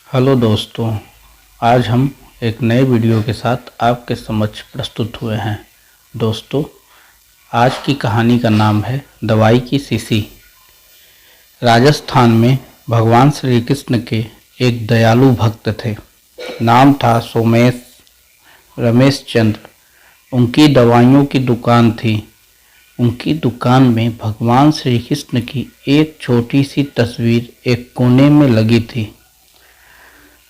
Hello दोस्तों, आज हम एक नए वीडियो के साथ आपके समक्ष प्रस्तुत हुए हैं। दोस्तों, आज की कहानी का नाम है दवाई की शीशी। राजस्थान में भगवान श्री कृष्ण के एक दयालु भक्त थे। नाम था सोमेश रमेश चंद्र। उनकी दवाइयों की दुकान थी। उनकी दुकान में भगवान श्री कृष्ण की एक छोटी सी तस्वीर एक कोने में लगी थी।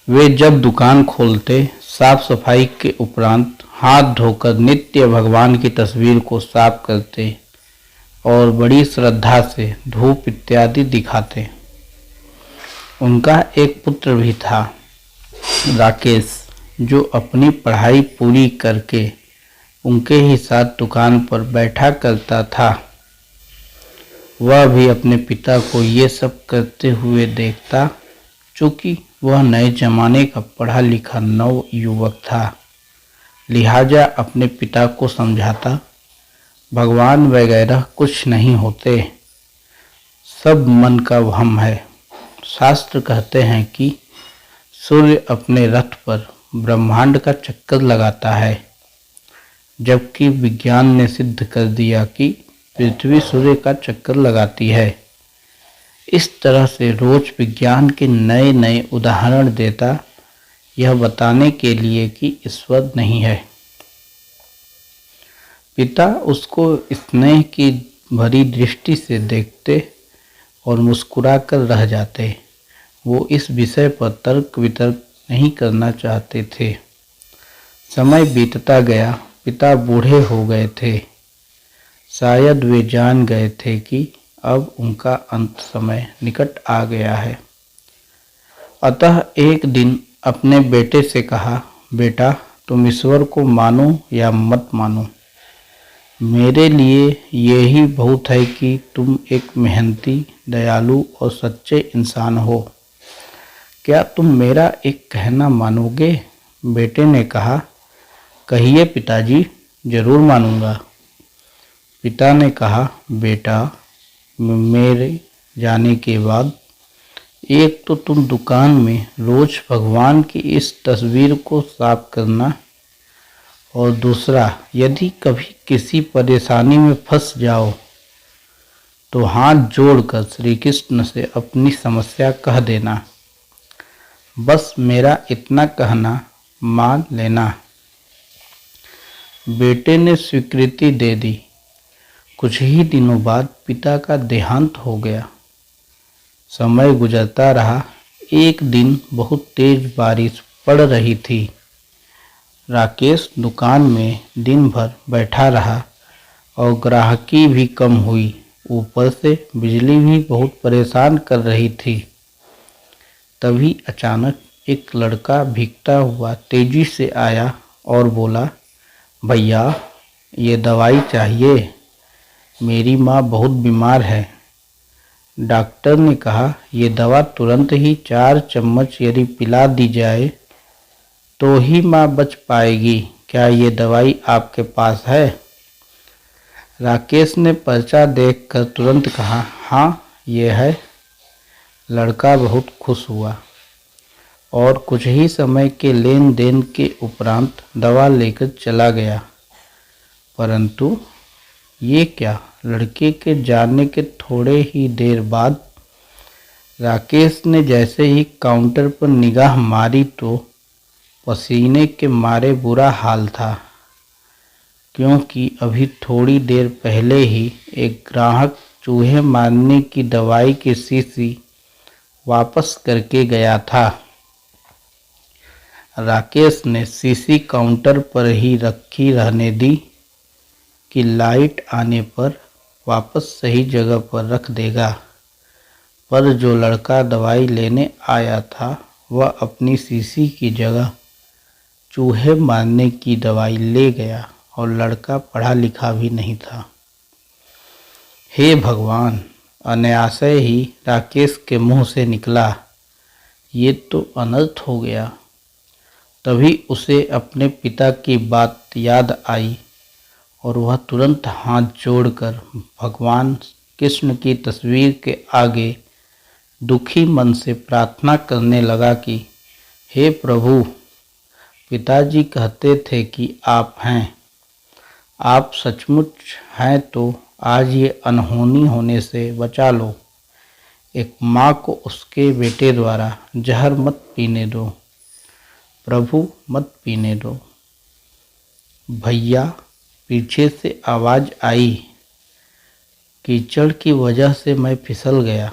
वे जब दुकान खोलते, साफ सफाई के उपरांत हाथ धोकर नित्य भगवान की तस्वीर को साफ करते और बड़ी श्रद्धा से धूप इत्यादि दिखाते। उनका एक पुत्र भी था, राकेश, जो अपनी पढ़ाई पूरी करके उनके ही साथ दुकान पर बैठा करता था। वह भी अपने पिता को ये सब करते हुए देखता। चूँकि वह नए जमाने का पढ़ा लिखा नव युवक था, लिहाजा अपने पिता को समझाता, भगवान वगैरह कुछ नहीं होते, सब मन का वहम है। शास्त्र कहते हैं कि सूर्य अपने रथ पर ब्रह्मांड का चक्कर लगाता है, जबकि विज्ञान ने सिद्ध कर दिया कि पृथ्वी सूर्य का चक्कर लगाती है। इस तरह से रोज विज्ञान के नए नए उदाहरण देता, यह बताने के लिए कि ईश्वर नहीं है। पिता उसको स्नेह की भरी दृष्टि से देखते और मुस्कुराकर रह जाते। वो इस विषय पर तर्क वितर्क नहीं करना चाहते थे। समय बीतता गया। पिता बूढ़े हो गए थे। शायद वे जान गए थे कि अब उनका अंत समय निकट आ गया है। अतः एक दिन अपने बेटे से कहा, बेटा, तुम ईश्वर को मानो या मत मानो, मेरे लिए यही बहुत है कि तुम एक मेहनती, दयालु और सच्चे इंसान हो। क्या तुम मेरा एक कहना मानोगे? बेटे ने कहा, कहिए पिताजी, जरूर मानूंगा। पिता ने कहा, बेटा, मेरे जाने के बाद एक तो तुम दुकान में रोज भगवान की इस तस्वीर को साफ करना, और दूसरा, यदि कभी किसी परेशानी में फंस जाओ तो हाथ जोड़कर श्री कृष्ण से अपनी समस्या कह देना। बस मेरा इतना कहना मान लेना। बेटे ने स्वीकृति दे दी। कुछ ही दिनों बाद पिता का देहांत हो गया। समय गुजरता रहा। एक दिन बहुत तेज बारिश पड़ रही थी। राकेश दुकान में दिन भर बैठा रहा और ग्राहकी भी कम हुई। ऊपर से बिजली भी बहुत परेशान कर रही थी। तभी अचानक एक लड़का भीगता हुआ तेजी से आया और बोला, भैया, ये दवाई चाहिए, मेरी माँ बहुत बीमार है। डॉक्टर ने कहा, ये दवा तुरंत ही 4 चम्मच यदि पिला दी जाए तो ही माँ बच पाएगी। क्या ये दवाई आपके पास है? राकेश ने पर्चा देखकर तुरंत कहा, हाँ, ये है। लड़का बहुत खुश हुआ और कुछ ही समय के लेन देन के उपरांत दवा लेकर चला गया। परंतु ये क्या, लड़के के जाने के थोड़े ही देर बाद राकेश ने जैसे ही काउंटर पर निगाह मारी तो पसीने के मारे बुरा हाल था, क्योंकि अभी थोड़ी देर पहले ही एक ग्राहक चूहे मारने की दवाई की शीशी वापस करके गया था। राकेश ने शीशी काउंटर पर ही रखी रहने दी कि लाइट आने पर वापस सही जगह पर रख देगा। पर जो लड़का दवाई लेने आया था, वह अपनी शीशी की जगह चूहे मारने की दवाई ले गया और लड़का पढ़ा लिखा भी नहीं था। हे भगवान! अनायासे ही राकेश के मुंह से निकला, ये तो अनर्थ हो गया। तभी उसे अपने पिता की बात याद आई और वह तुरंत हाथ जोड़कर भगवान कृष्ण की तस्वीर के आगे दुखी मन से प्रार्थना करने लगा कि हे प्रभु, पिताजी कहते थे कि आप हैं, आप सचमुच हैं तो आज ये अनहोनी होने से बचा लो। एक माँ को उसके बेटे द्वारा जहर मत पीने दो, प्रभु मत पीने दो। भैया, पीछे से आवाज़ आई, कीचड़ की वजह से मैं फिसल गया,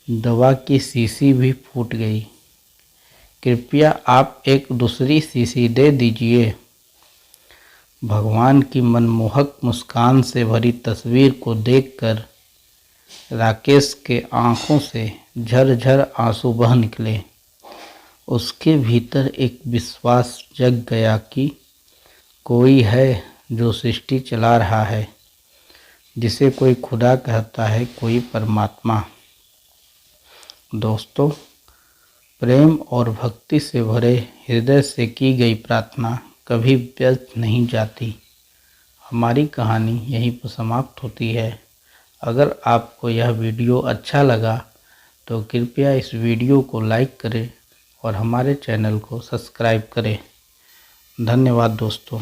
दवा की शीशी भी फूट गई, कृपया आप एक दूसरी शीशी दे दीजिए। भगवान की मनमोहक मुस्कान से भरी तस्वीर को देखकर राकेश के आंखों से झरझर आंसू बह निकले। उसके भीतर एक विश्वास जग गया कि कोई है जो सृष्टि चला रहा है, जिसे कोई खुदा कहता है, कोई परमात्मा। दोस्तों, प्रेम और भक्ति से भरे हृदय से की गई प्रार्थना कभी व्यर्थ नहीं जाती। हमारी कहानी यहीं पर समाप्त होती है। अगर आपको यह वीडियो अच्छा लगा तो कृपया इस वीडियो को लाइक करें और हमारे चैनल को सब्सक्राइब करें। धन्यवाद दोस्तों।